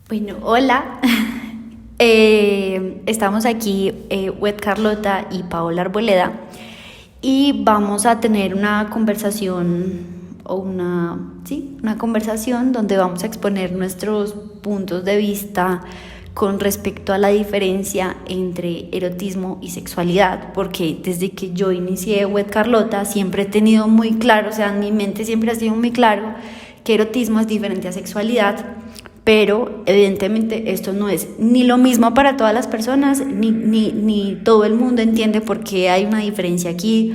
Bueno, hola. Estamos aquí, Wet Carlota y Paola Arboleda, y vamos a tener una conversación una conversación donde vamos a exponer nuestros puntos de vista con respecto a la diferencia entre erotismo y sexualidad, porque desde que yo inicié Wet Carlota siempre he tenido muy claro, o sea, en mi mente siempre ha sido muy claro que erotismo es diferente a sexualidad. Pero evidentemente esto no es ni lo mismo para todas las personas, ni todo el mundo entiende por qué hay una diferencia aquí,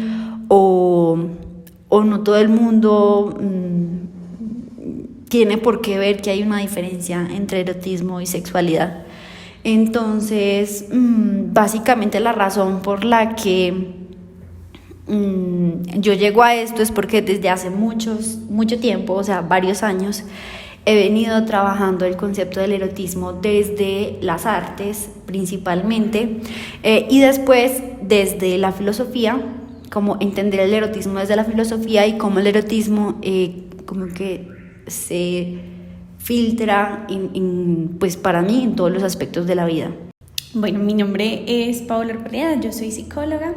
o no todo el mundo tiene por qué ver que hay una diferencia entre erotismo y sexualidad. Entonces, básicamente la razón por la que yo llego a esto es porque desde hace mucho tiempo, o sea, varios años, he venido trabajando el concepto del erotismo desde las artes principalmente, y después desde la filosofía, como entender el erotismo desde la filosofía y cómo el erotismo como que se filtra pues para mí en todos los aspectos de la vida. Bueno, mi nombre es Paola Arboleda, yo soy psicóloga.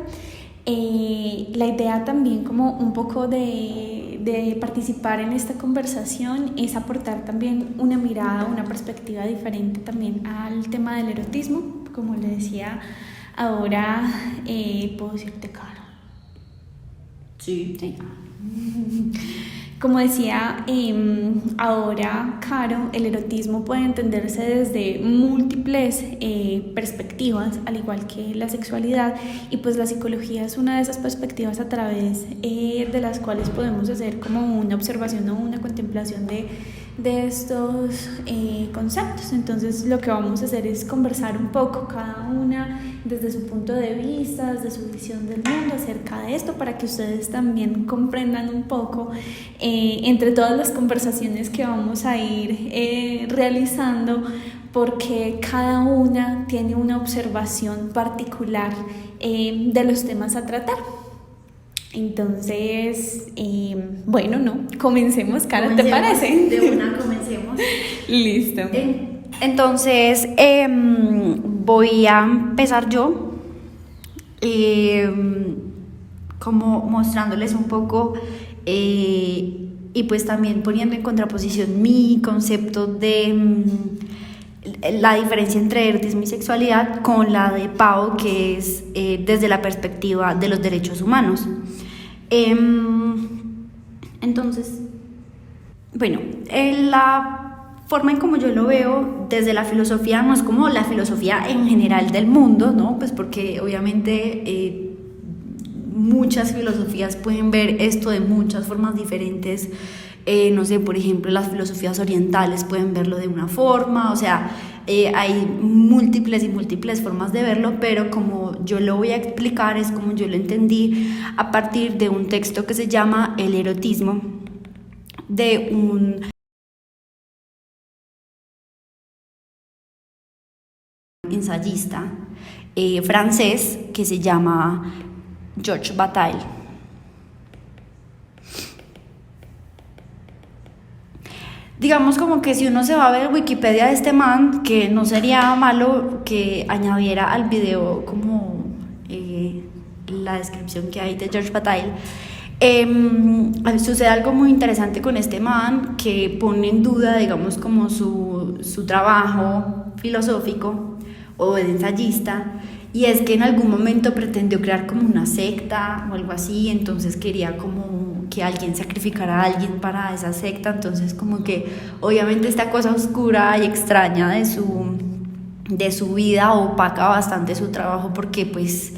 La idea también como un poco de participar en esta conversación es aportar también una mirada, una perspectiva diferente también al tema del erotismo. Como le decía, ahora puedo decirte Caro. Sí. Como decía, ahora, Caro, el erotismo puede entenderse desde múltiples perspectivas, al igual que la sexualidad, y pues la psicología es una de esas perspectivas a través de las cuales podemos hacer como una observación o una contemplación de estos conceptos. Entonces lo que vamos a hacer es conversar un poco cada una desde su punto de vista, desde su visión del mundo acerca de esto, para que ustedes también comprendan un poco entre todas las conversaciones que vamos a ir realizando, porque cada una tiene una observación particular de los temas a tratar. Entonces, bueno, comencemos, Cara, ¿te parece? De una, comencemos. Listo. Entonces, voy a empezar yo, como mostrándoles un poco, y pues también poniendo en contraposición mi concepto de la diferencia entre erotismo y sexualidad con la de Pau, que es desde la perspectiva de los derechos humanos. Entonces, bueno, la forma en como yo lo veo desde la filosofía no es como la filosofía en general del mundo, ¿no? Pues porque obviamente muchas filosofías pueden ver esto de muchas formas diferentes. No sé, por ejemplo, las filosofías orientales pueden verlo de una forma, o sea, hay múltiples formas de verlo, pero como yo lo voy a explicar es como yo lo entendí a partir de un texto que se llama El erotismo, de un ensayista francés que se llama Georges Bataille. Digamos como que si uno se va a ver Wikipedia de este man, que no sería malo que añadiera al video como la descripción que hay de Georges Bataille, sucede algo muy interesante con este man que pone en duda, digamos, como su trabajo filosófico o de ensayista, y es que en algún momento pretendió crear como una secta o algo así, entonces quería como que alguien sacrificara a alguien para esa secta, entonces como que obviamente esta cosa oscura y extraña de su vida opaca bastante su trabajo, porque pues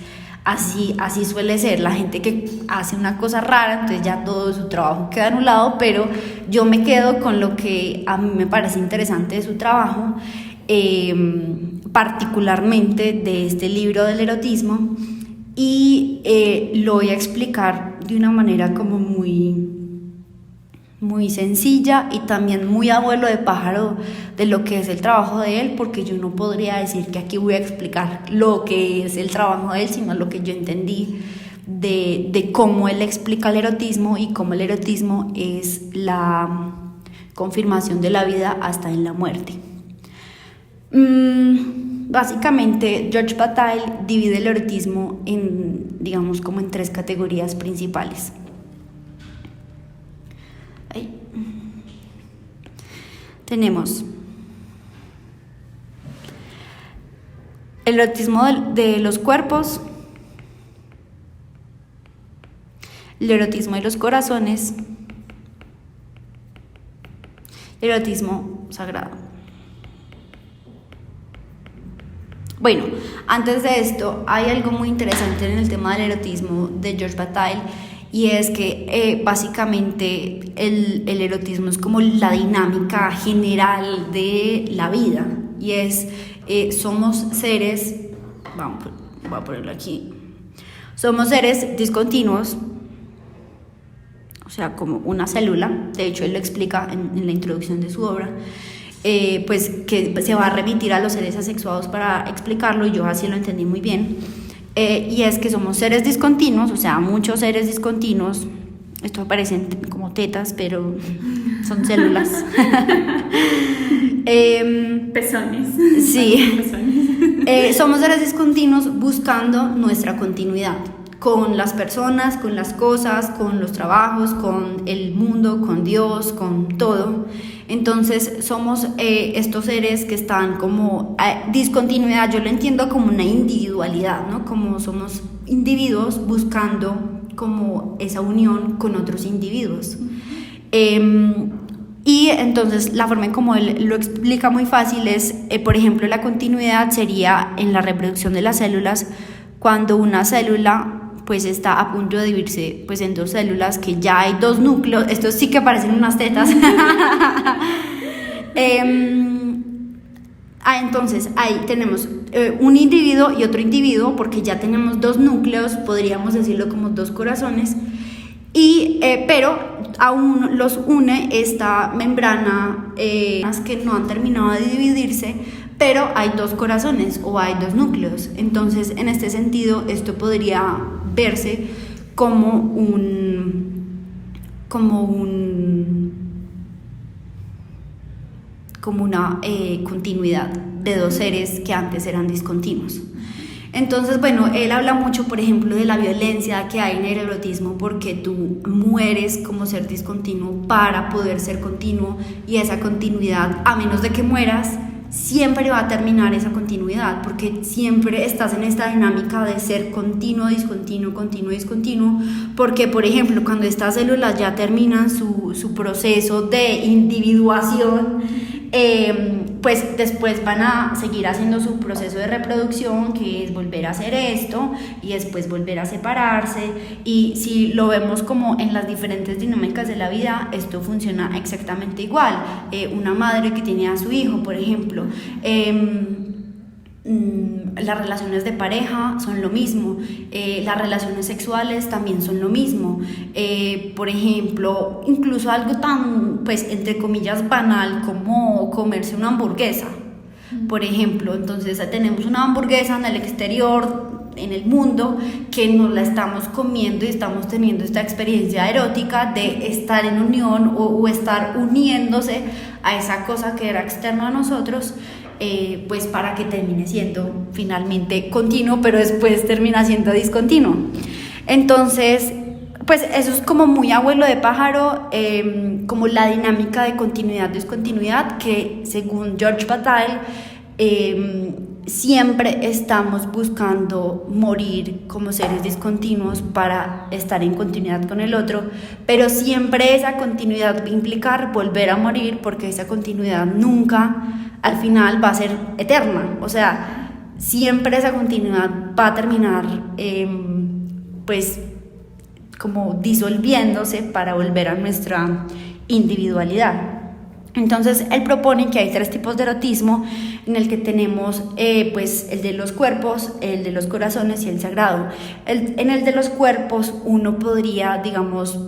así suele ser la gente que hace una cosa rara, entonces ya todo su trabajo queda anulado, pero yo me quedo con lo que a mí me parece interesante de su trabajo, particularmente de este libro del erotismo, y lo voy a explicar de una manera como muy sencilla y también muy abuelo de pájaro de lo que es el trabajo de él, porque yo no podría decir que aquí voy a explicar lo que es el trabajo de él, sino lo que yo entendí de cómo él explica el erotismo y cómo el erotismo es la confirmación de la vida hasta en la muerte. Básicamente, George Bataille divide el erotismo en, digamos, como en 3 categorías principales. Ahí. Tenemos el erotismo de los cuerpos, el erotismo de los corazones, el erotismo sagrado. Bueno, antes de esto, hay algo muy interesante en el tema del erotismo de George Bataille, y es que básicamente el erotismo es como la dinámica general de la vida, y es, somos seres, voy a ponerlo aquí, somos seres discontinuos, o sea, como una célula. De hecho, él lo explica en la introducción de su obra, pues que se va a remitir a los seres asexuados para explicarlo, y yo así lo entendí muy bien. Y es que somos seres discontinuos, o sea, muchos seres discontinuos. Esto parecen como tetas, pero son células. Pezones. Sí. Pezones. Somos seres discontinuos buscando nuestra continuidad con las personas, con las cosas, con los trabajos, con el mundo, con Dios, con todo. Entonces somos estos seres que están como discontinuidad. Yo lo entiendo como una individualidad, ¿no? Como somos individuos buscando como esa unión con otros individuos. Y entonces la forma en como él lo explica muy fácil es, por ejemplo, la continuidad sería en la reproducción de las células, cuando una célula pues está a punto de dividirse pues en 2 células, que ya hay 2 núcleos. Estos sí que parecen unas tetas. Entonces ahí tenemos un individuo y otro individuo, porque ya tenemos 2 núcleos, podríamos decirlo como 2 corazones, y pero aún los une esta membrana que no han terminado de dividirse, pero hay 2 corazones o hay 2 núcleos. Entonces, en este sentido, esto podría verse como una continuidad de 2 seres que antes eran discontinuos. Entonces, bueno, él habla mucho, por ejemplo, de la violencia que hay en el erotismo, porque tú mueres como ser discontinuo para poder ser continuo, y esa continuidad, a menos de que mueras, siempre va a terminar esa continuidad, porque siempre estás en esta dinámica de ser continuo, discontinuo, continuo, discontinuo, porque, por ejemplo, cuando estas células ya terminan su proceso de individuación, pues después van a seguir haciendo su proceso de reproducción, que es volver a hacer esto y después volver a separarse. Y si lo vemos como en las diferentes dinámicas de la vida, esto funciona exactamente igual. Una madre que tiene a su hijo, por ejemplo, las relaciones de pareja son lo mismo, las relaciones sexuales también son lo mismo. Por ejemplo, incluso algo tan, pues, entre comillas, banal como comerse una hamburguesa, por ejemplo. Entonces tenemos una hamburguesa en el exterior, en el mundo, que nos la estamos comiendo y estamos teniendo esta experiencia erótica de estar en unión o estar uniéndose a esa cosa que era externa a nosotros, pues para que termine siendo finalmente continuo, pero después termina siendo discontinuo. Entonces, pues eso es como muy abuelo de pájaro, como la dinámica de continuidad-discontinuidad, que según George Bataille, siempre estamos buscando morir como seres discontinuos para estar en continuidad con el otro, pero siempre esa continuidad va a implicar volver a morir, porque esa continuidad nunca al final va a ser eterna. O sea, siempre esa continuidad va a terminar pues como disolviéndose para volver a nuestra individualidad. Entonces él propone que hay 3 tipos de erotismo, en el que tenemos pues el de los cuerpos, el de los corazones y el sagrado. En el de los cuerpos uno podría, digamos,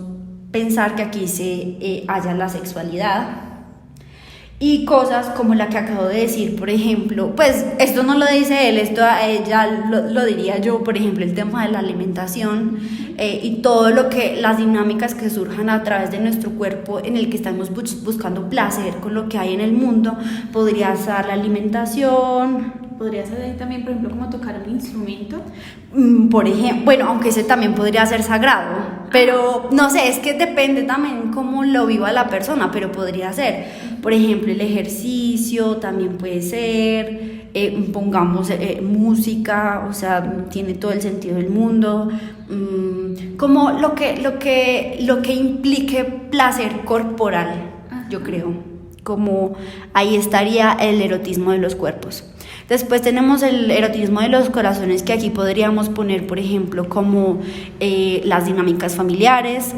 pensar que aquí se halla la sexualidad y cosas como la que acabo de decir. Por ejemplo, pues esto no lo dice él, esto ya lo diría yo, por ejemplo, el tema de la alimentación, y todo lo que, las dinámicas que surjan a través de nuestro cuerpo en el que estamos buscando placer con lo que hay en el mundo. Podría ser la alimentación. Podría ser también, por ejemplo, como tocar un instrumento. Por ejemplo, bueno, aunque ese también podría ser sagrado, pero no sé, es que depende también cómo lo viva la persona, pero podría ser, por ejemplo, el ejercicio también puede ser, pongamos música, o sea, tiene todo el sentido del mundo, como lo que implique placer corporal, yo creo, como ahí estaría el erotismo de los cuerpos. Después tenemos el erotismo de los corazones, que aquí podríamos poner, por ejemplo, como las dinámicas familiares,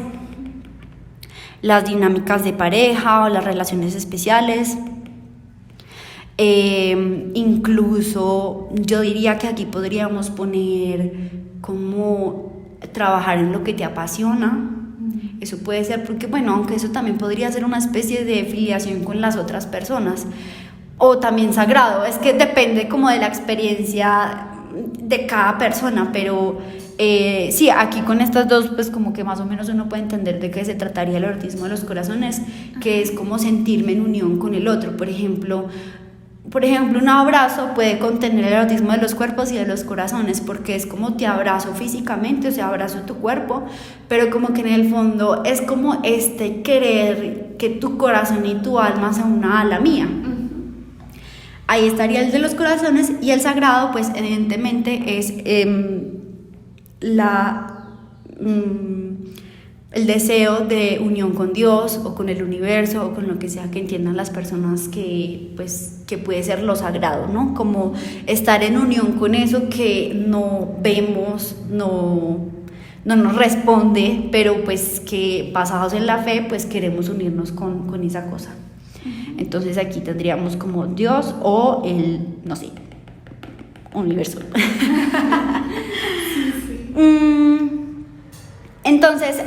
las dinámicas de pareja o las relaciones especiales. Incluso yo diría que aquí podríamos poner como trabajar en lo que te apasiona. Eso puede ser porque, bueno, aunque eso también podría ser una especie de filiación con las otras personas. O también sagrado, es que depende como de la experiencia de cada persona, pero sí, aquí con estas dos pues como que más o menos uno puede entender de qué se trataría el erotismo de los corazones, que es como sentirme en unión con el otro. Por ejemplo, un abrazo puede contener el erotismo de los cuerpos y de los corazones, porque es como te abrazo físicamente, o sea, abrazo tu cuerpo, pero como que en el fondo es como este querer que tu corazón y tu alma se una a la mía. Ahí estaría el de los corazones, y el sagrado pues evidentemente es el deseo de unión con Dios o con el universo o con lo que sea que entiendan las personas, que puede ser lo sagrado, ¿no? Como estar en unión con eso que no vemos, no nos responde, pero pues que basados en la fe pues queremos unirnos con esa cosa. Entonces aquí tendríamos como Dios o el, no sé, universo. Entonces,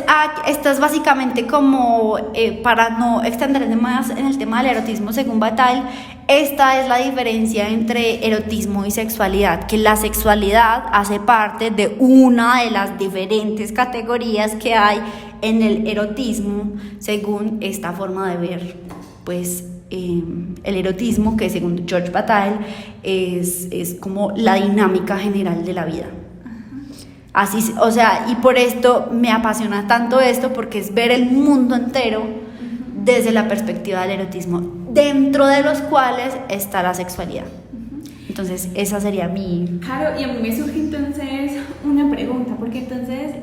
esto es básicamente como, para no extenderme más en el tema del erotismo según Bataille, esta es la diferencia entre erotismo y sexualidad, que la sexualidad hace parte de una de las diferentes categorías que hay en el erotismo, según esta forma de ver, pues, el erotismo, que según George Bataille es como la dinámica general de la vida. Así, o sea, y por esto me apasiona tanto esto, porque es ver el mundo entero desde la perspectiva del erotismo, dentro de los cuales está la sexualidad. Entonces esa sería mi... Claro, y a mí me surge entonces una pregunta, porque entonces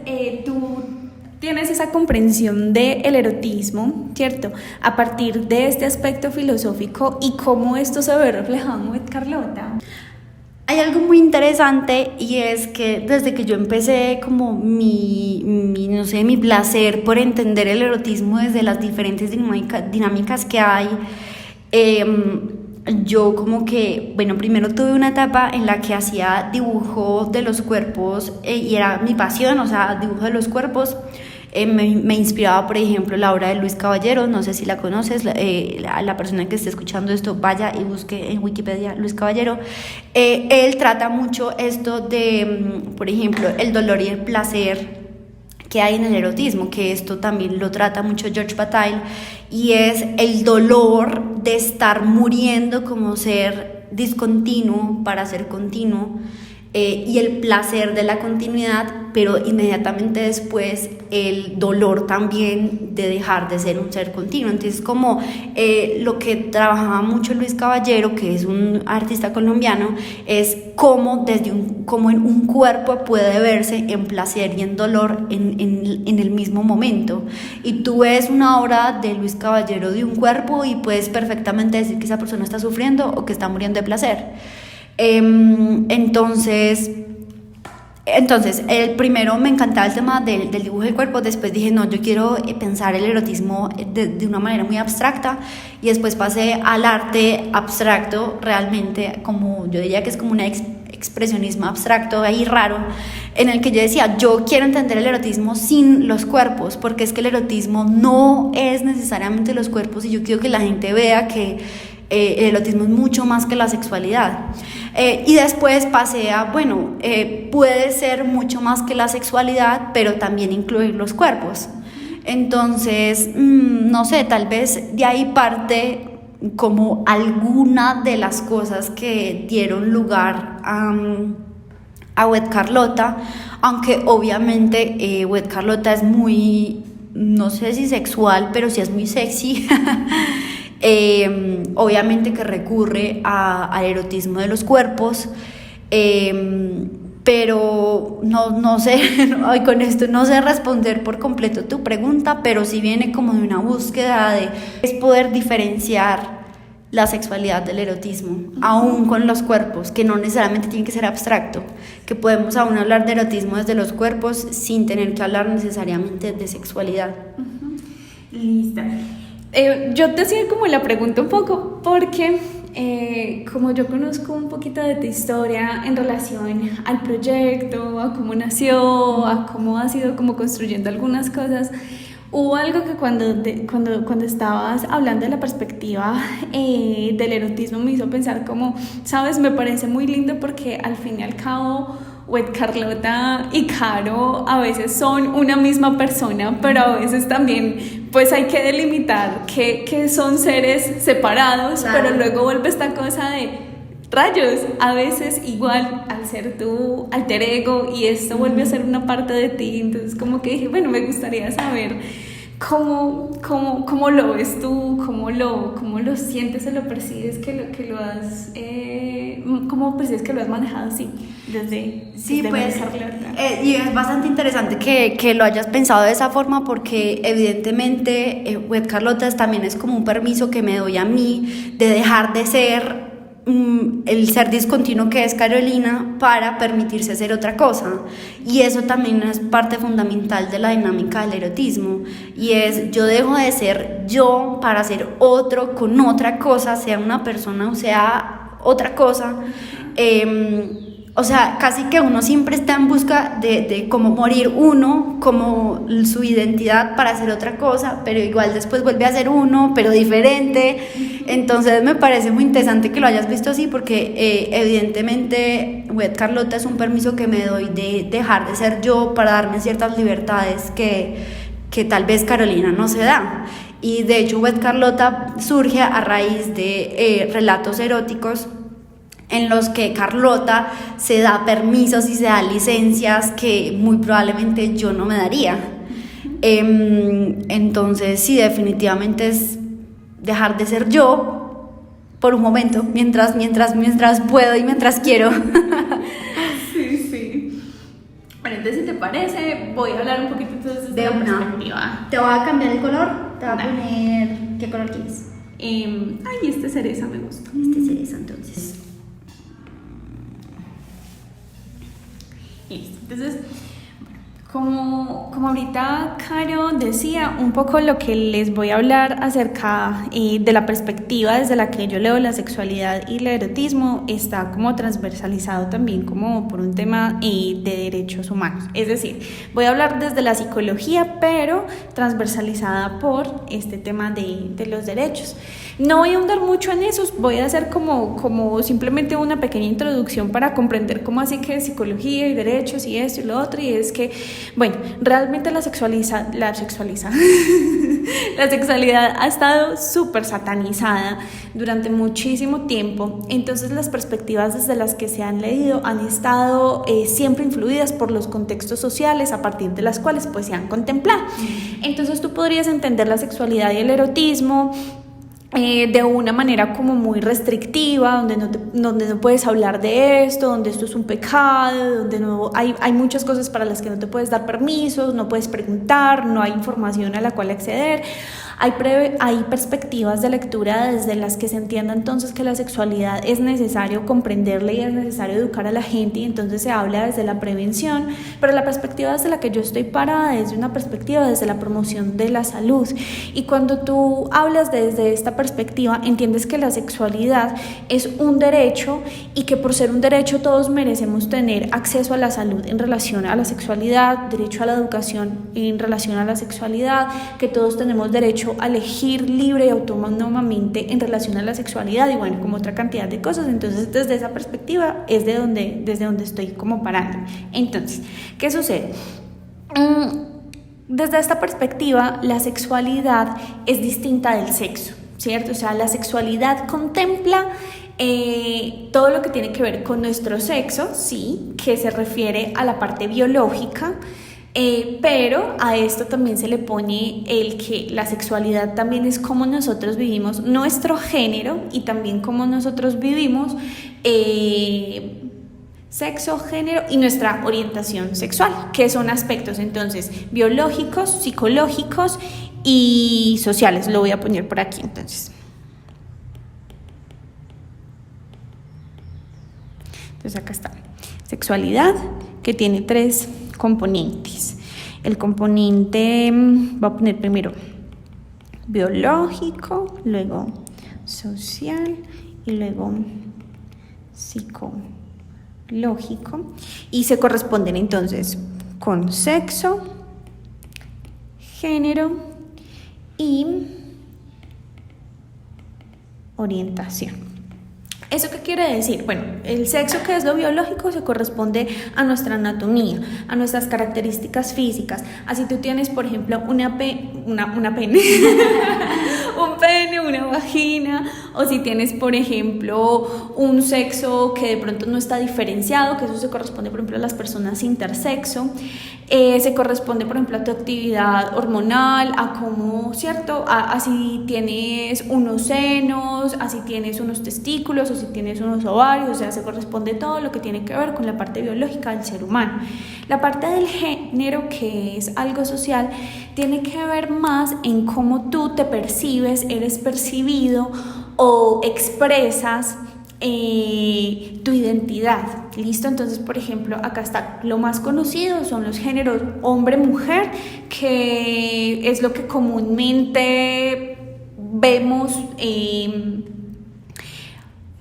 tú tienes esa comprensión del erotismo, ¿cierto? A partir de este aspecto filosófico, y cómo esto se ve reflejado en Carlota. Hay algo muy interesante, y es que desde que yo empecé como mi placer por entender el erotismo desde las diferentes dinámicas que hay, yo como que, bueno, primero tuve una etapa en la que hacía dibujo de los cuerpos, y era mi pasión, o sea, dibujo de los cuerpos. Me inspiraba, por ejemplo, la obra de Luis Caballero, no sé si la conoces, la persona que esté escuchando esto vaya y busque en Wikipedia Luis Caballero. Él trata mucho esto de, por ejemplo, el dolor y el placer que hay en el erotismo, que esto también lo trata mucho George Bataille, y es el dolor de estar muriendo como ser discontinuo para ser continuo, y el placer de la continuidad, pero inmediatamente después el dolor también de dejar de ser un ser continuo. Entonces, como lo que trabajaba mucho Luis Caballero, que es un artista colombiano, es cómo cómo en un cuerpo puede verse en placer y en dolor en el mismo momento. Y tú ves una obra de Luis Caballero de un cuerpo y puedes perfectamente decir que esa persona está sufriendo o que está muriendo de placer. Entonces el primero me encantaba el tema del dibujo del cuerpo. Después dije, no, yo quiero pensar el erotismo de una manera muy abstracta, y después pasé al arte abstracto, realmente, como yo diría que es como un expresionismo abstracto ahí raro, en el que yo decía, yo quiero entender el erotismo sin los cuerpos, porque es que el erotismo no es necesariamente los cuerpos, y yo quiero que la gente vea que el erotismo es mucho más que la sexualidad. Y después pasé a, bueno, puede ser mucho más que la sexualidad, pero también incluir los cuerpos. Entonces, no sé, tal vez de ahí parte como alguna de las cosas que dieron lugar a Wed Carlota, aunque obviamente Wed Carlota es muy, no sé si sexual, pero sí es muy sexy. Obviamente que recurre al erotismo de los cuerpos, pero no sé, con esto no sé responder por completo tu pregunta, pero sí viene como de una búsqueda de es poder diferenciar la sexualidad del erotismo, aún con los cuerpos, que no necesariamente tiene que ser abstracto, que podemos aún hablar de erotismo desde los cuerpos sin tener que hablar necesariamente de sexualidad. Lista. Yo te hacía como la pregunta un poco porque como yo conozco un poquito de tu historia en relación al proyecto, a cómo nació, a cómo has ido como construyendo algunas cosas, hubo algo que cuando estabas hablando de la perspectiva del erotismo me hizo pensar como, sabes, me parece muy lindo porque al fin y al cabo Wed Carlota y Caro a veces son una misma persona, pero a veces también pues hay que delimitar que son seres separados, claro. Pero luego vuelve esta cosa de rayos, a veces igual al ser tu alter ego y esto vuelve a ser una parte de ti, entonces como que dije, bueno, me gustaría saber cómo lo ves tú, cómo lo sientes o lo percibes que lo has cómo percibes que lo has manejado así desde pues y es bastante interesante que lo hayas pensado de esa forma porque evidentemente Wed Carlota también es como un permiso que me doy a mí de dejar de ser el ser discontinuo que es Carolina para permitirse ser otra cosa, y eso también es parte fundamental de la dinámica del erotismo, y es yo dejo de ser yo para ser otro con otra cosa, sea una persona o sea otra cosa. O sea, casi que uno siempre está en busca de cómo morir uno, como su identidad para hacer otra cosa, pero igual después vuelve a ser uno, pero diferente. Entonces me parece muy interesante que lo hayas visto así, porque evidentemente Wed Carlota es un permiso que me doy de dejar de ser yo para darme ciertas libertades que tal vez Carolina no se da. Y de hecho Wed Carlota surge a raíz de relatos eróticos en los que Carlota se da permisos y se da licencias que muy probablemente yo no me daría. Entonces sí, definitivamente es dejar de ser yo por un momento, mientras puedo y mientras quiero. Sí. Bueno, entonces si te parece, voy a hablar un poquito entonces de la perspectiva. Te voy a cambiar el color, te voy a poner... ¿Qué color quieres? Este cereza me gusta. Este cereza, entonces. Entonces, como ahorita Caro decía, un poco lo que les voy a hablar acerca de la perspectiva desde la que yo leo la sexualidad y el erotismo está como transversalizado también como por un tema de derechos humanos. Es decir, voy a hablar desde la psicología, pero transversalizada por este tema de los derechos. No voy a ahondar mucho en eso, voy a hacer como simplemente una pequeña introducción para comprender cómo así que psicología y derechos y esto y lo otro, y es que, bueno, realmente la sexualidad ha estado súper satanizada durante muchísimo tiempo, entonces las perspectivas desde las que se han leído han estado siempre influidas por los contextos sociales a partir de las cuales pues se han contemplado. Entonces tú podrías entender la sexualidad y el erotismo de una manera como muy restrictiva, donde no puedes hablar de esto, donde esto es un pecado, donde no hay muchas cosas para las que no te puedes dar permisos, no puedes preguntar, no hay información a la cual acceder. Hay perspectivas de lectura desde las que se entienda entonces que la sexualidad es necesario comprenderla y es necesario educar a la gente, y entonces se habla desde la prevención, pero la perspectiva desde la que yo estoy parada es una perspectiva desde la promoción de la salud. Y cuando tú hablas desde esta perspectiva, entiendes que la sexualidad es un derecho y que por ser un derecho todos merecemos tener acceso a la salud en relación a la sexualidad, derecho a la educación en relación a la sexualidad, que todos tenemos derecho derecho a elegir libre y autónomamente en relación a la sexualidad y bueno, como otra cantidad de cosas. Entonces, desde esa perspectiva es desde donde estoy como parando. Entonces, ¿qué sucede? Desde esta perspectiva, la sexualidad es distinta del sexo, ¿cierto? O sea, la sexualidad contempla todo lo que tiene que ver con nuestro sexo, sí, que se refiere a la parte biológica, pero a esto también se le pone el que la sexualidad también es cómo nosotros vivimos nuestro género y también cómo nosotros vivimos sexo, género y nuestra orientación sexual, que son aspectos entonces biológicos, psicológicos y sociales. Lo voy a poner por aquí entonces. Entonces acá está, sexualidad, que tiene 3 componentes. El componente, voy a poner primero biológico, luego social y luego psicológico. Y se corresponden entonces con sexo, género y orientación. ¿Eso qué quiere decir? Bueno, el sexo, que es lo biológico, se corresponde a nuestra anatomía, a nuestras características físicas. Así tú tienes, por ejemplo, una pene, un pene, una vagina, o si tienes, por ejemplo, un sexo que de pronto no está diferenciado, que eso se corresponde, por ejemplo, a las personas intersexo. Se corresponde, por ejemplo, a tu actividad hormonal, a cómo, ¿cierto? A si tienes unos senos, a si tienes unos testículos, o si tienes unos ovarios. O sea, se corresponde todo lo que tiene que ver con la parte biológica del ser humano. La parte del género, que es algo social, tiene que ver más en cómo tú te percibes, eres percibido o expresas tu identidad. ¿Listo? Entonces, por ejemplo, acá está lo más conocido, son los géneros hombre-mujer, que es lo que comúnmente vemos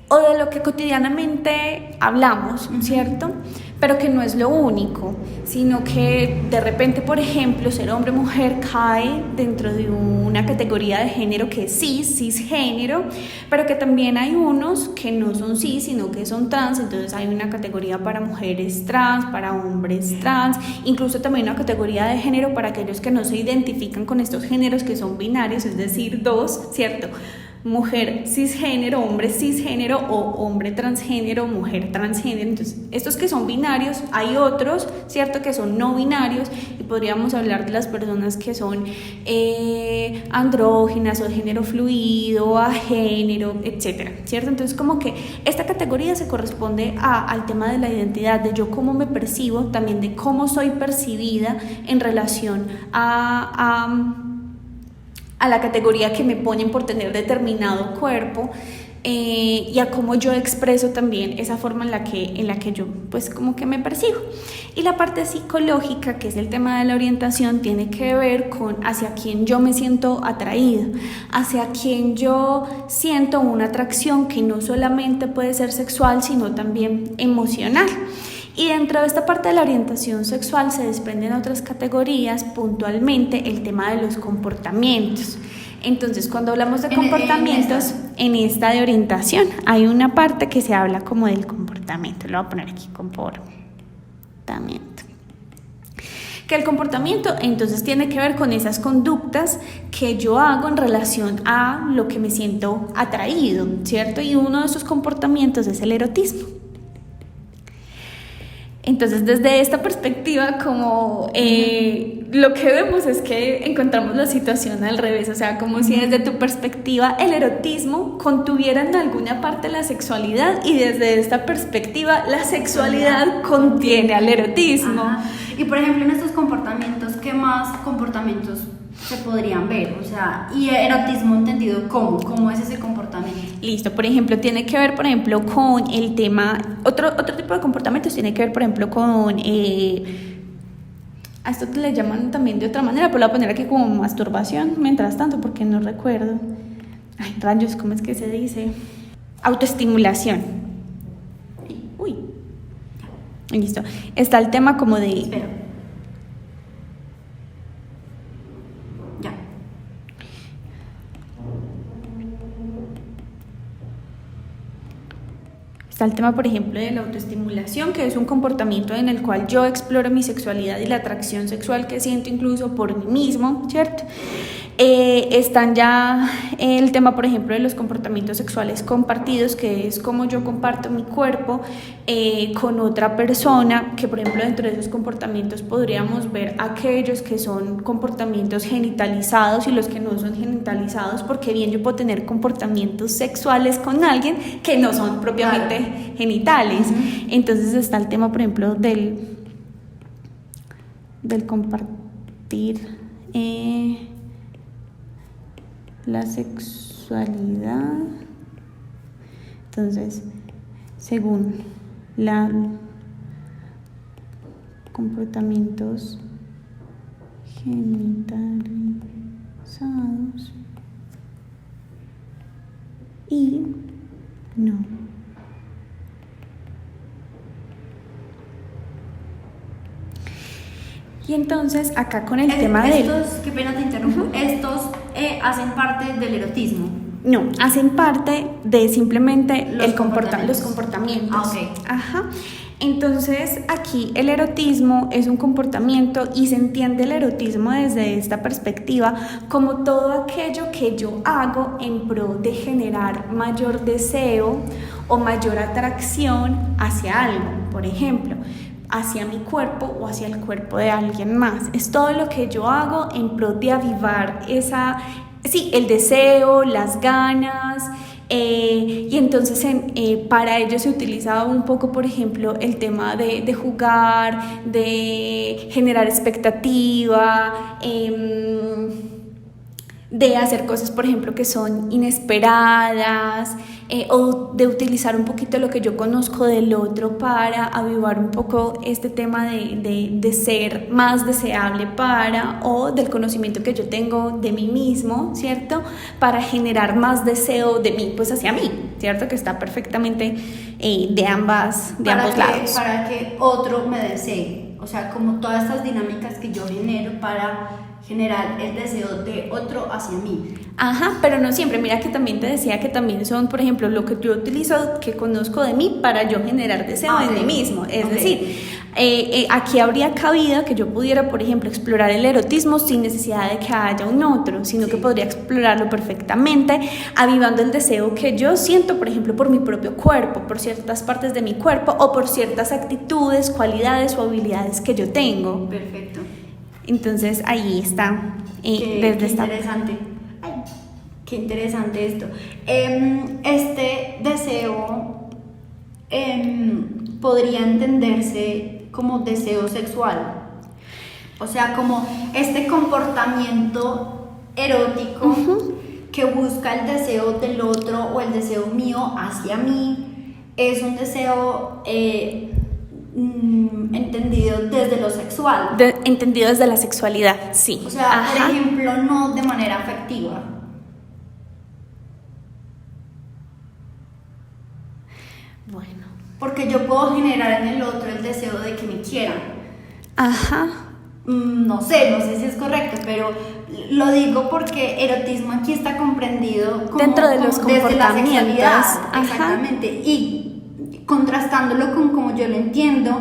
o de lo que cotidianamente hablamos, ¿cierto? Pero que no es lo único, sino que de repente, por ejemplo, ser hombre o mujer cae dentro de una categoría de género que es cisgénero, pero que también hay unos que no son cis, sino que son trans. Entonces hay una categoría para mujeres trans, para hombres trans, incluso también una categoría de género para aquellos que no se identifican con estos géneros, que son binarios, es decir, 2, ¿cierto? Mujer cisgénero, hombre cisgénero, o hombre transgénero, mujer transgénero. Entonces, estos que son binarios, hay otros, ¿cierto?, que son no binarios, y podríamos hablar de las personas que son andróginas o de género fluido, agénero, etcétera, ¿cierto? Entonces, como que esta categoría se corresponde al tema de la identidad, de yo cómo me percibo, también de cómo soy percibida en relación a la categoría que me ponen por tener determinado cuerpo, y a cómo yo expreso también esa forma en la que yo pues como que me percibo. Y la parte psicológica, que es el tema de la orientación, tiene que ver con hacia quién yo me siento atraído, hacia quién yo siento una atracción que no solamente puede ser sexual, sino también emocional. Y dentro de esta parte de la orientación sexual se desprenden otras categorías, puntualmente el tema de los comportamientos. Entonces, cuando hablamos de comportamientos, en esta de orientación hay una parte que se habla como del comportamiento. Lo voy a poner aquí, comportamiento. Que el comportamiento entonces tiene que ver con esas conductas que yo hago en relación a lo que me siento atraído, ¿cierto? Y uno de esos comportamientos es el erotismo. Entonces, desde esta perspectiva, como lo que vemos es que encontramos la situación al revés, o sea, como si desde tu perspectiva el erotismo contuviera en alguna parte la sexualidad, y desde esta perspectiva la sexualidad contiene al erotismo. Ajá. Y por ejemplo, en estos comportamientos, ¿qué más comportamientos se podrían ver? O sea, y erotismo entendido ¿cómo es ese comportamiento? Listo, por ejemplo, tiene que ver, por ejemplo, con el tema, otro tipo de comportamientos tiene que ver, por ejemplo, con, a esto le llaman también de otra manera, pero lo voy a poner aquí como masturbación, mientras tanto, porque no recuerdo. Ay, rayos, ¿cómo es que se dice? Autoestimulación. Uy. Listo. Está el tema como de... Espera. Ya. Está el tema, por ejemplo, de la autoestimulación, que es un comportamiento en el cual yo exploro mi sexualidad y la atracción sexual que siento incluso por mí mismo, ¿cierto? Están ya el tema, por ejemplo, de los comportamientos sexuales compartidos, que es como yo comparto mi cuerpo con otra persona, que por ejemplo dentro de esos comportamientos podríamos ver aquellos que son comportamientos genitalizados y los que no son genitalizados, porque bien yo puedo tener comportamientos sexuales con alguien que no son propiamente genitales. Entonces está el tema, por ejemplo, del compartir la sexualidad. Entonces, según la comportamientos genitalizados y no. Y entonces acá con el tema de qué pena te interrumpo, estos hacen parte del erotismo. No, hacen parte de simplemente los comportamientos. Okay. Ajá. Entonces aquí el erotismo es un comportamiento y se entiende el erotismo desde esta perspectiva como todo aquello que yo hago en pro de generar mayor deseo o mayor atracción hacia algo, por ejemplo, hacia mi cuerpo o hacia el cuerpo de alguien más. Es todo lo que yo hago en pro de avivar el deseo, las ganas. Y entonces para ello se utilizaba un poco, por ejemplo, el tema de jugar, de generar expectativa, de hacer cosas, por ejemplo, que son inesperadas, o de utilizar un poquito lo que yo conozco del otro para avivar un poco este tema de ser más deseable o del conocimiento que yo tengo de mí mismo, ¿cierto? Para generar más deseo de mí, pues hacia mí, ¿cierto? Que está perfectamente de ambos lados. Para que otro me desee, o sea, como todas estas dinámicas que yo genero para generar el deseo de otro hacia mí. Ajá, pero no siempre. Mira que también te decía que también son, por ejemplo, lo que yo utilizo, que conozco de mí para yo generar deseo en mí mismo. Es decir, aquí habría cabida que yo pudiera, por ejemplo, explorar el erotismo sin necesidad de que haya un otro, sino que podría explorarlo perfectamente, avivando el deseo que yo siento, por ejemplo, por mi propio cuerpo, por ciertas partes de mi cuerpo o por ciertas actitudes, cualidades o habilidades que yo tengo. Perfecto. Entonces ahí está. Qué interesante. Ay, qué interesante esto. Este deseo podría entenderse como deseo sexual. O sea, como este comportamiento erótico que busca el deseo del otro o el deseo mío hacia mí, es un deseo entendido desde lo sexual. Entendido desde la sexualidad, sí. O sea, por ejemplo, no de manera afectiva. Bueno. Porque yo puedo generar en el otro el deseo de que me quieran. Ajá. No sé si es correcto, pero lo digo porque erotismo aquí está comprendido como, dentro de los desde la sexualidad. Ajá. Exactamente. Y contrastándolo con como yo lo entiendo,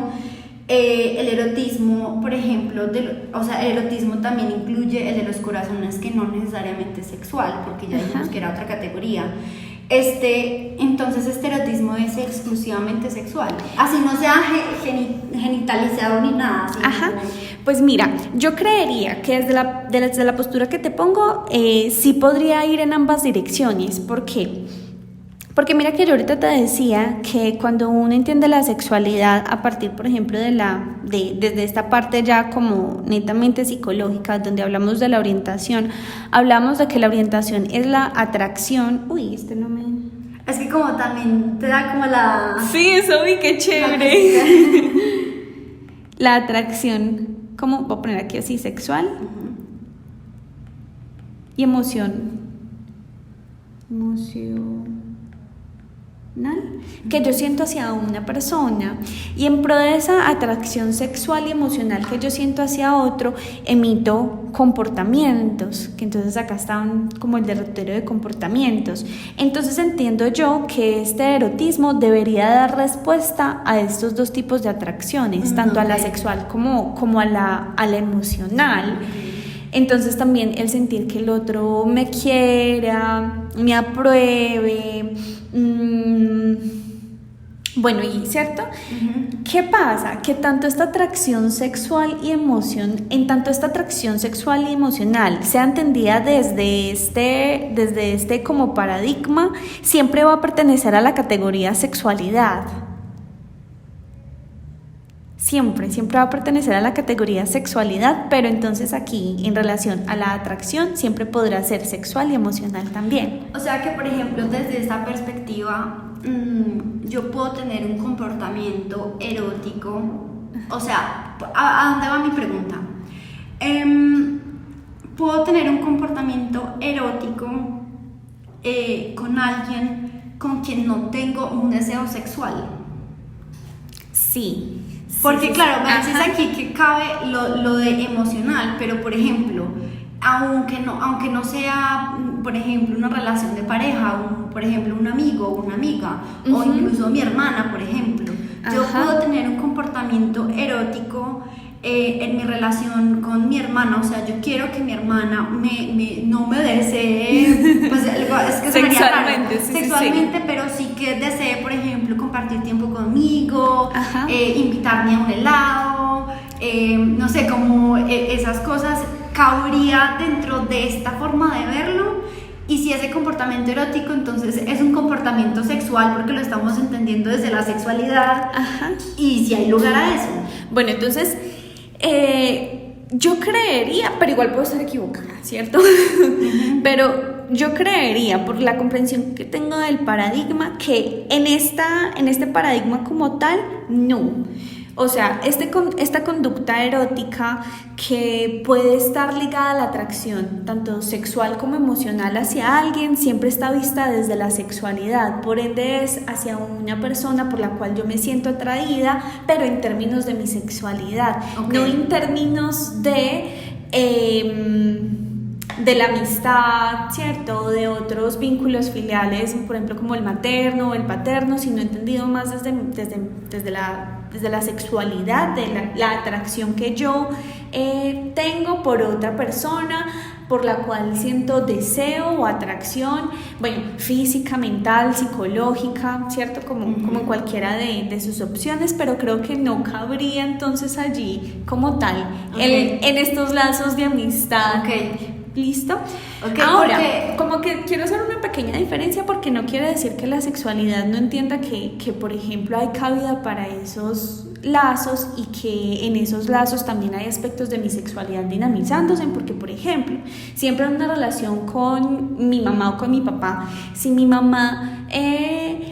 el erotismo, por ejemplo, el erotismo también incluye el de los corazones, que no necesariamente es sexual, porque ya dijimos que era otra categoría. Entonces este erotismo es exclusivamente sexual, así no sea genitalizado ni nada. Ajá. Pues mira, yo creería que desde la postura que te pongo, sí podría ir en ambas direcciones. ¿Por qué? Porque mira que yo ahorita te decía que cuando uno entiende la sexualidad a partir, por ejemplo, desde esta parte ya como netamente psicológica, donde hablamos de la orientación, hablamos de que la orientación es la atracción. Uy, no me... Es que como también te da como la... Sí, eso vi, qué chévere. La atracción, como voy a poner aquí así, sexual y emocional. que yo siento hacia una persona, y en pro de esa atracción sexual y emocional que yo siento hacia otro, emito comportamientos, que entonces acá está como el derrotero de comportamientos. Entonces entiendo yo que este erotismo debería dar respuesta a estos dos tipos de atracciones, tanto a la sexual como a la emocional. Entonces también el sentir que el otro me quiera, me apruebe, bueno, y ¿cierto? ¿Qué pasa? Que tanto esta atracción sexual y esta atracción sexual y emocional sea entendida desde este como paradigma, siempre va a pertenecer a la categoría sexualidad. Siempre va a pertenecer a la categoría sexualidad, pero entonces aquí, en relación a la atracción, siempre podrá ser sexual y emocional también. O sea que, por ejemplo, desde esta perspectiva, yo puedo tener un comportamiento erótico. O sea, ¿a dónde va mi pregunta? Puedo tener un comportamiento erótico con alguien con quien no tengo un deseo sexual. Sí. Porque claro, me dices aquí que cabe lo de emocional, pero por ejemplo, aunque no sea, por ejemplo, una relación de pareja, por ejemplo, un amigo o una amiga, o incluso mi hermana, por ejemplo, yo puedo tener un comportamiento erótico en mi relación con mi hermana. O sea, yo quiero que mi hermana no me desee, pues es que sexualmente, sexualmente, pero sí que desee, por ejemplo, compartir tiempo conmigo, invitarme a un helado, no sé, como esas cosas cabría dentro de esta forma de verlo. Y si ese comportamiento erótico, entonces es un comportamiento sexual porque lo estamos entendiendo desde la sexualidad. Y si hay lugar a eso. Bueno, entonces yo creería, pero igual puedo estar equivocada, ¿cierto? Pero yo creería, por la comprensión que tengo del paradigma, que en este paradigma como tal, no. O sea, esta conducta erótica que puede estar ligada a la atracción, tanto sexual como emocional hacia alguien, siempre está vista desde la sexualidad. Por ende es hacia una persona por la cual yo me siento atraída, pero en términos de mi sexualidad, no en términos de la amistad, ¿cierto? De otros vínculos filiales, por ejemplo, como el materno o el paterno, sino entendido más desde la sexualidad, de la atracción que yo tengo por otra persona, por la cual siento deseo o atracción, bueno, física, mental, psicológica, ¿cierto? Como en cualquiera de sus opciones, pero creo que no cabría entonces allí como tal, en estos lazos de amistad. ¿Listo? Ahora, como que quiero hacer una pequeña diferencia, porque no quiere decir que la sexualidad no entienda que por ejemplo hay cabida para esos lazos, y que en esos lazos también hay aspectos de mi sexualidad dinamizándose, porque por ejemplo, siempre en una relación con mi mamá o con mi papá, si mi mamá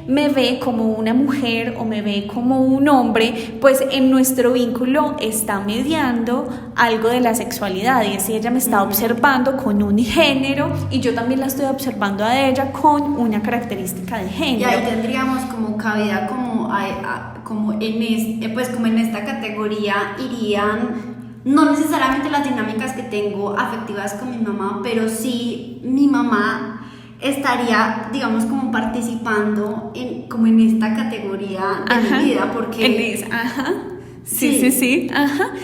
me ve como una mujer o me ve como un hombre, pues en nuestro vínculo está mediando algo de la sexualidad, y es si ella me está observando con un género y yo también la estoy observando a ella con una característica de género. Y ahí tendríamos como cabida como en esta categoría irían no necesariamente las dinámicas que tengo afectivas con mi mamá, pero sí mi mamá estaría, digamos, como participando en esta categoría de mi vida, porque Sí.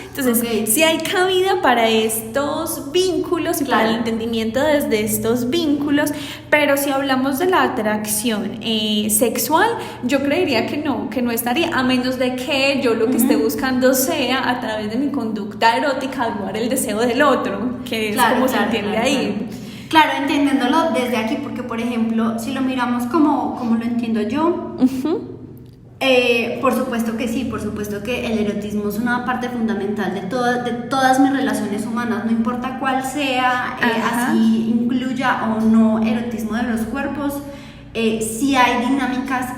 Entonces, sí hay cabida para estos vínculos y para el entendimiento desde estos vínculos, pero si hablamos de la atracción sexual, yo creería que no estaría, a menos de que yo lo que esté buscando sea, a través de mi conducta erótica, avivar el deseo del otro, que es como se entiende ahí. Claro, entendiéndolo desde aquí, porque por ejemplo, si lo miramos como lo entiendo yo, por supuesto que sí, por supuesto que el erotismo es una parte fundamental de todas mis relaciones humanas, no importa cuál sea, así incluya o no erotismo de los cuerpos, sí hay dinámicas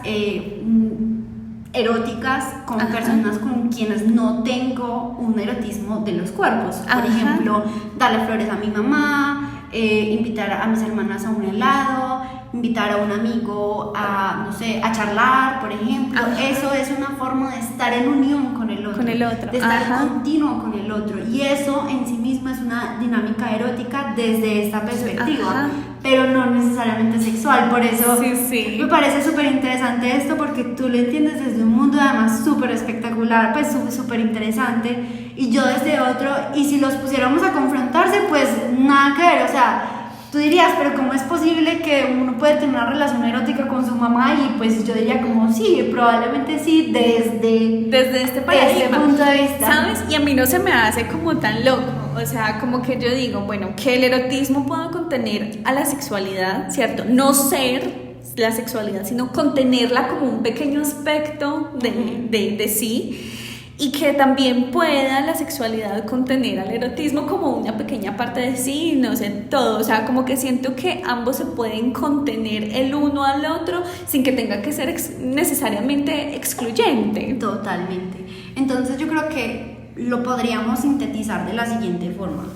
eróticas con personas con quienes no tengo un erotismo de los cuerpos. Por ejemplo, darle flores a mi mamá, invitar a mis hermanas a un helado, invitar a un amigo a, no sé, a charlar, por ejemplo. Ajá. Eso es una forma de estar en unión con el otro. De estar Ajá. continuo con el otro. Y eso en sí mismo es una dinámica erótica desde esta perspectiva. Ajá. Pero no necesariamente sexual. Por eso sí. me parece súper interesante esto, porque tú lo entiendes desde un mundo además súper espectacular, pues súper interesante, y yo desde otro, y si los pusiéramos a confrontarse, pues nada que ver. O sea, tú dirías, pero ¿cómo es posible que uno puede tener una relación erótica con su mamá? Y pues yo diría como sí, probablemente sí, desde este paradigma, este punto de vista, ¿sabes? Y a mí no se me hace como tan loco, o sea, como que yo digo, bueno, que el erotismo pueda contener a la sexualidad, ¿cierto? No ser la sexualidad, sino contenerla como un pequeño aspecto de sí, y que también pueda la sexualidad contener al erotismo como una pequeña parte de sí, no sé, todo. O sea, como que siento que ambos se pueden contener el uno al otro sin que tenga que ser necesariamente excluyente. Totalmente. Entonces yo creo que lo podríamos sintetizar de la siguiente forma.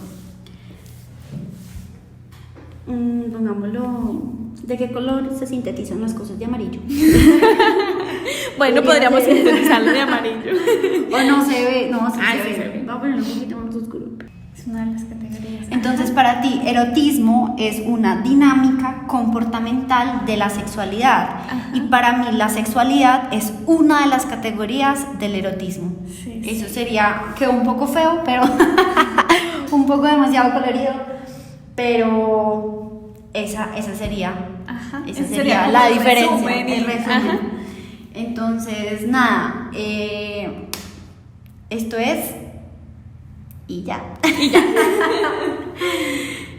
Pongámoslo, ¿de qué color se sintetizan las cosas? De amarillo. Bueno, podríamos sintetizarlo de amarillo. O no se ve, no, sí se ve. Vamos a ponerlo un poquito más oscuro. Es una de las categorías. Entonces, para ti, erotismo es una dinámica comportamental de la sexualidad. Ajá. Y para mí, la sexualidad es una de las categorías del erotismo. Sí. Eso sería, quedó un poco feo, pero un poco demasiado colorido. Pero esa sería, ajá, esa sería la diferencia, el resumen. Ajá. Entonces, nada, esto es y ya.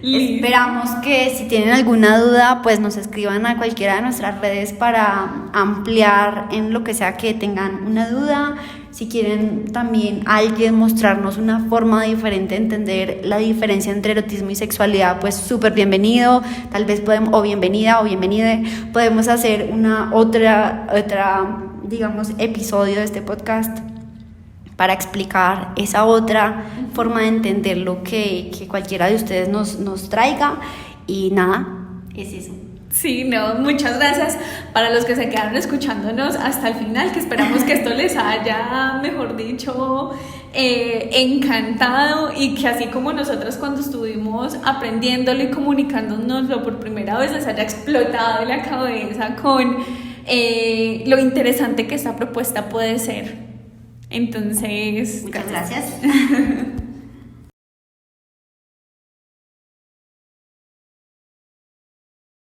Esperamos que si tienen alguna duda, pues nos escriban a cualquiera de nuestras redes para ampliar en lo que sea que tengan una duda. Si quieren también alguien mostrarnos una forma diferente de entender la diferencia entre erotismo y sexualidad, pues súper bienvenido. Tal vez podemos, o bienvenida o bienvenide, podemos hacer otra digamos, episodio de este podcast para explicar esa otra forma de entender lo que cualquiera de ustedes nos traiga. Y nada, es eso. Sí, no, muchas gracias para los que se quedaron escuchándonos hasta el final, que esperamos que esto les haya, mejor dicho, encantado, y que así como nosotros cuando estuvimos aprendiéndolo y comunicándonoslo por primera vez les haya explotado la cabeza con lo interesante que esta propuesta puede ser. Entonces, muchas gracias.